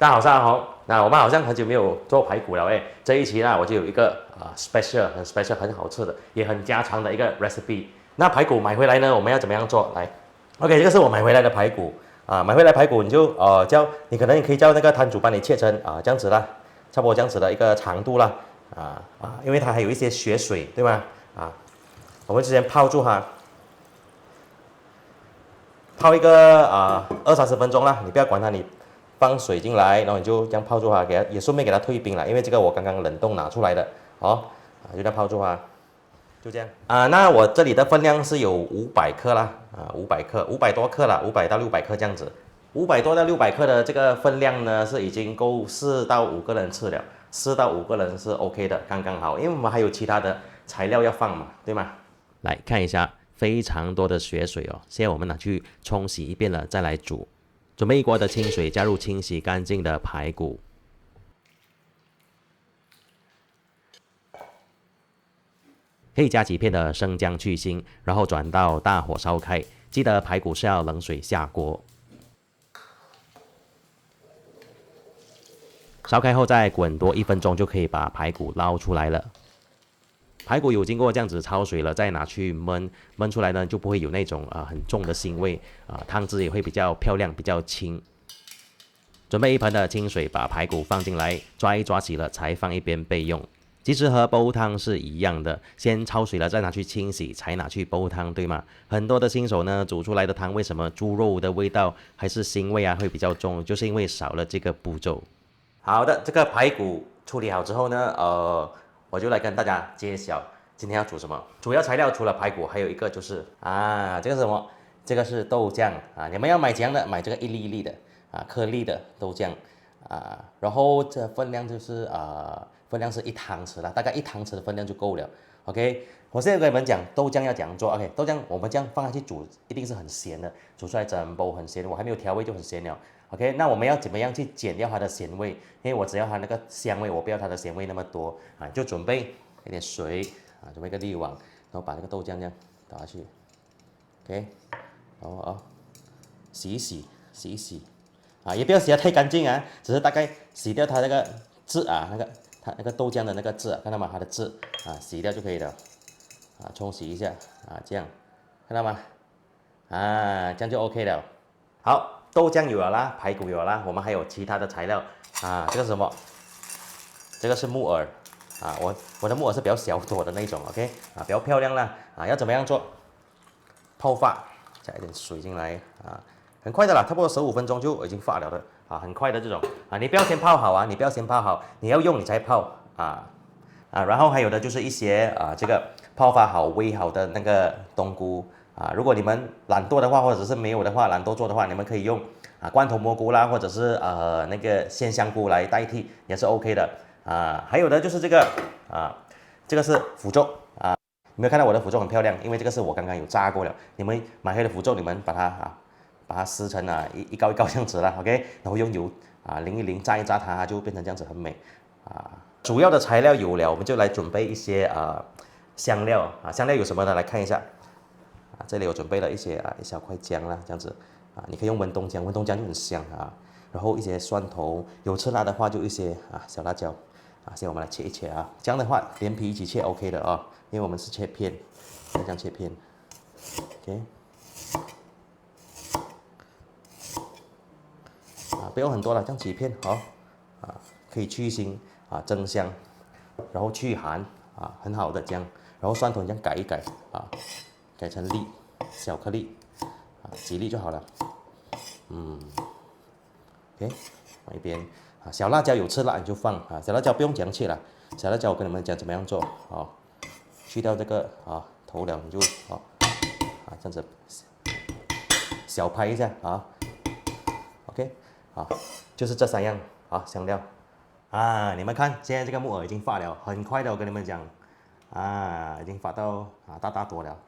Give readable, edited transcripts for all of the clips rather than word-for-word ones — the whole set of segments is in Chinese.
大家好，上好。那我们好像很久没有做排骨了哎，这一期呢我就有一个很 special 很好吃的，也很家常的一个 recipe。那排骨买回来呢，我们要怎么样做？来，OK，这个是我买回来的排骨买回来排骨你就你可能你可以叫那个摊主帮你切成这样子啦，差不多这样子的一个长度啦因为它还有一些血水，对吗？我们之前泡住它。泡一个20-30分钟啦，你不要管它，你放水进来，然后你就这样泡住它，也顺便给它退冰了，因为这个我刚刚冷冻拿出来的就这样泡住它，就这样那我这里的分量是有500克啦500多克啦，500到600克这样子，500多到600克的这个分量呢是已经够4到5个人吃了，4到5个人是 OK 的，刚刚好，因为我们还有其他的材料要放嘛，对吗？来看一下。非常多的血水哦，现在我们拿去冲洗一遍了，再来煮。准备一锅的清水，加入清洗干净的排骨，可以加几片的生姜去腥，然后转到大火烧开。记得排骨是要冷水下锅，烧开后再滚多1分钟，就可以把排骨捞出来了。排骨有经过这样子焯水了，再拿去焖，焖出来呢就不会有那种很重的腥味汤汁也会比较漂亮，比较清。准备一盆的清水，把排骨放进来，抓一抓起了才放一边备用。其实和煲汤是一样的，先焯水了再拿去清洗，才拿去煲汤，对吗？很多的新手呢煮出来的汤为什么猪肉的味道还是腥味会比较重，就是因为少了这个步骤。好的，这个排骨处理好之后呢，我就来跟大家揭晓今天要煮什么。主要材料除了排骨，还有一个就是这个是什么？这个是豆浆你们要买怎样的？买这个一粒一粒的颗粒的豆浆然后这分量就是分量是1汤匙啦，大概1汤匙的分量就够了。OK， 我现在跟你们讲豆浆要怎样做。OK， 豆浆我们这样放下去煮，一定是很咸的，煮出来整煲很咸，我还没有调味就很咸了。OK， 那我们要怎么样去减掉它的咸味？因为我只要它那个香味，我不要它的咸味那么多就准备一点水准备一个滤网，然后把这个豆浆这样倒下去 ，OK， 然后洗一洗也不要洗得太干净只是大概洗掉它那个汁它那个豆浆的那个汁看到吗？它的汁洗掉就可以了冲洗一下这样看到吗？这样就 OK 了。好，豆浆有了啦，排骨有了啦，我们还有其他的材料这个是什么？这个是木耳我的木耳是比较小朵的那种 ，OK 比较漂亮啦要怎么样做？泡发，加一点水进来很快的啦，差不多15分钟就已经发了的很快的这种你不要先泡好你不要先泡好，你要用你才泡然后还有的就是一些这个泡发好煨好的那个冬菇如果你们懒惰的话，或者是没有的话，懒惰做的话，你们可以用罐头蘑菇啦，或者是那个鲜香菇来代替，也是 OK 的还有的就是这个这个是腐咒有没有看到我的腐咒很漂亮？因为这个是我刚刚有炸过了。你们买回的腐咒，你们把它撕成一膏一膏这样子啦 ，OK， 然后用油淋一淋，炸一炸它，就变成这样子很美主要的材料有了，我们就来准备一些香料香料有什么呢？来看一下这里我准备了一些一小块姜啦，这样子你可以用温东姜，温东姜就很香然后一些蒜头，有吃辣的话就一些小辣椒现在我们来切一切这样的话连皮一起切 OK 的因为我们是切片，这样切片 ，OK， 不用很多了，这样几片好可以去腥增香，然后去寒很好的这样，然后蒜头这样改一改改成粒小颗粒几粒就好了，OK， 放一边小辣椒有吃辣你就放小辣椒不用这样切了，小辣椒我跟你们讲怎么样做去掉这个头了，你就这样子小拍一下OK 就是这3样香料你们看现在这个木耳已经发了，很快的我跟你们讲已经发到大朵了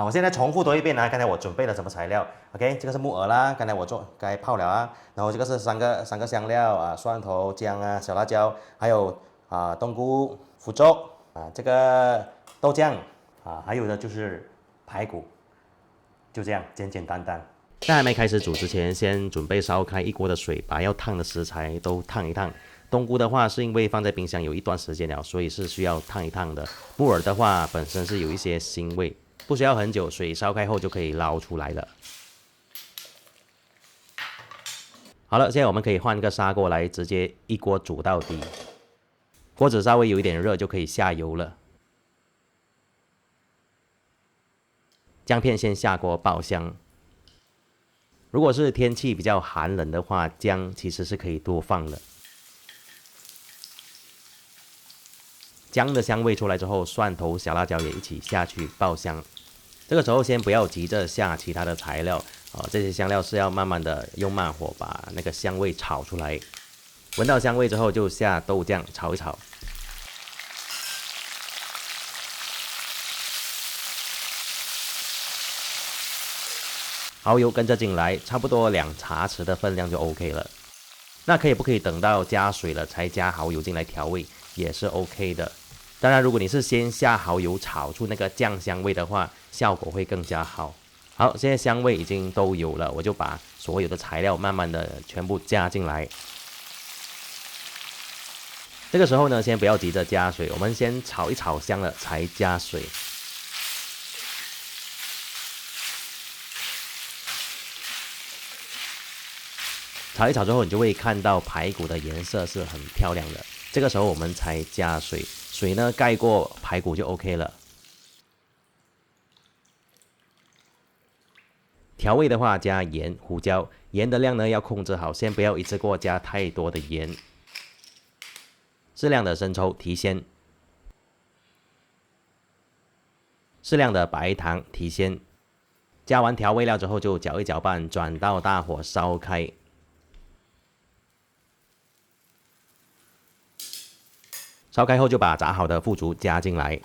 我现在重复多一遍刚才我准备了什么材料 OK， 这个是木耳啦，刚才泡了然后这个是三个香料蒜头姜小辣椒，还有冬菇腐咒这个豆浆还有的就是排骨，就这样简简单单。在还没开始煮之前，先准备烧开一锅的水，把要烫的食材都烫一烫。冬菇的话，是因为放在冰箱有一段时间了，所以是需要烫一烫的。木耳的话，本身是有一些腥味，不需要很久，水烧开后就可以捞出来了。好了，现在我们可以换个砂锅来，直接一锅煮到底。锅子稍微有一点热，就可以下油了。姜片先下锅爆香。如果是天气比较寒冷的话，姜其实是可以多放的。姜的香味出来之后，蒜头、小辣椒也一起下去爆香。这个时候先不要急着下其他的材料，这些香料是要慢慢的用慢火把那个香味炒出来。闻到香味之后，就下豆酱炒一炒。蚝油跟着进来，差不多2茶匙的分量就 OK 了。那可以不可以等到加水了才加蚝油进来调味，也是 OK 的。当然，如果你是先下蚝油炒出那个酱香味的话，效果会更加好。好，现在香味已经都有了，我就把所有的材料慢慢的全部加进来。这个时候呢，先不要急着加水，我们先炒一炒香了才加水。炒一炒之后，你就会看到排骨的颜色是很漂亮的。这个时候我们才加水，水呢盖过排骨就 OK 了。调味的话加盐、胡椒，盐的量呢要控制好，先不要一次过加太多的盐。适量的生抽提鲜，适量的白糖提鲜。加完调味料之后就搅一搅拌，转到大火烧开。烧开后就把炸好的腐竹加进来。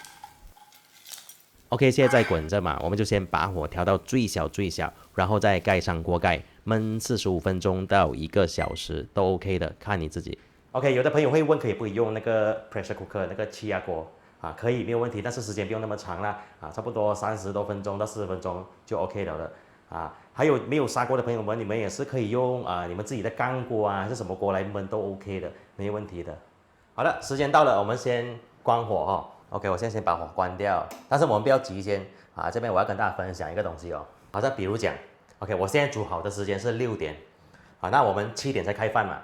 OK， 现在在滚着嘛，我们就先把火调到最小，然后再盖上锅盖，焖45分钟到1个小时都 OK 的，看你自己。OK， 有的朋友会问可以不可以用那个 pressure cooker 那个气压锅啊？可以，没有问题，但是时间不用那么长啦，差不多30多分钟到40分钟就 OK 了的啊。还有没有砂锅的朋友们，你们也是可以用你们自己的钢锅还是什么锅来焖都 OK 的，没有问题的。好了，时间到了，我们先关火OK， 我现在先把火关掉，但是我们不要急先这边我要跟大家分享一个东西好像比如讲 ，OK， 我现在煮好的时间是6点那我们7点才开饭嘛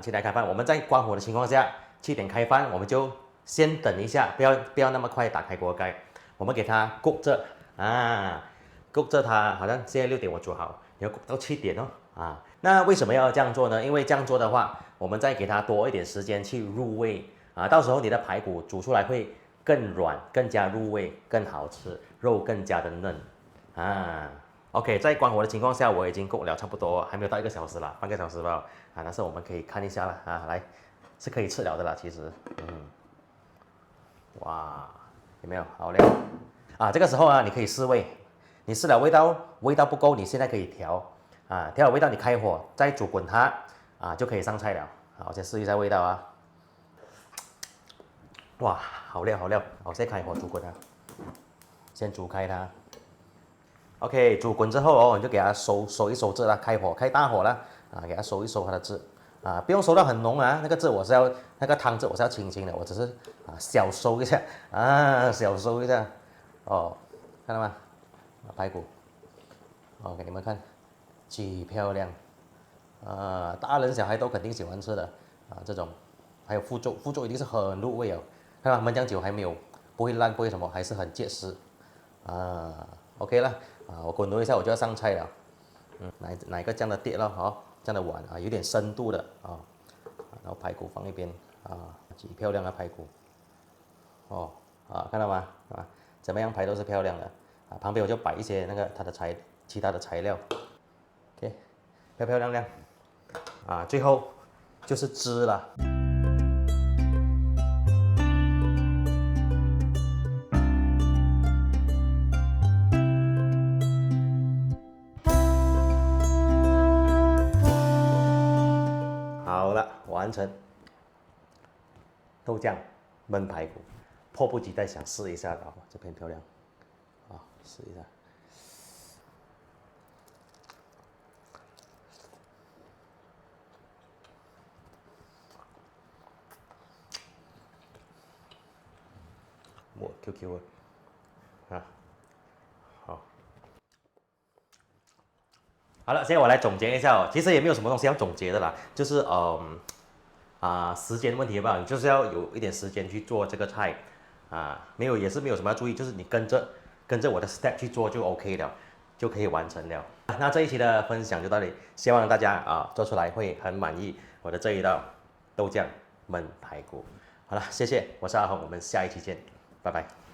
7点开饭，我们在关火的情况下，7点开饭，我们就先等一下，不要那么快打开锅盖，我们给它焗着焗着它，好像现在6点我煮好，你要焗到7点那为什么要这样做呢？因为这样做的话，我们再给它多一点时间去入味到时候你的排骨煮出来会更软，更加入味，更好吃，肉更加的嫩OK， 在关火的情况下，我已经焗了差不多还没有到1个小时了，半个小时吧但是我们可以看一下了来是可以吃了的啦，其实哇，有没有好料这个时候你可以试味，你试了味道不够，你现在可以调调好味道，你开火再煮滚它就可以上菜了。好，我先试一下味道哇，好料，我现在开火煮滚它，先煮开它。OK， 煮滚之后你就给它收一收汁啦，开大火啦给它收一收它的汁不用收到很浓那个汁我是要那个汤汁我是要清清的，我只是小收一下小收一下看到吗？排骨给你们看，极漂亮大人小孩都肯定喜欢吃的这种，还有腐竹一定是很入味看到焖这样久还没有不会烂不会什么，还是很结实OK 了我滚轮一下我就要上菜了拿一个这样的碟了这样的碗有点深度的然后排骨放一边极漂亮的排骨看到吗怎么样排都是漂亮的旁边我就摆一些那个其他的材料 OK 漂亮最后就是汁了。好了，完成豆酱焖排骨，迫不及待想试一下了这片漂亮试一下 QQ 的啊。好，好了，现在我来总结一下哦，其实也没有什么东西要总结的啦，就是时间问题吧，你就是要有一点时间去做这个菜没有也是没有什么要注意，就是你跟着我的 step 去做就 OK 了，就可以完成了。那这一期的分享就到这里，希望大家做出来会很满意我的这一道豆酱焖排骨。好了，谢谢，我是阿红，我们下一期见，拜拜。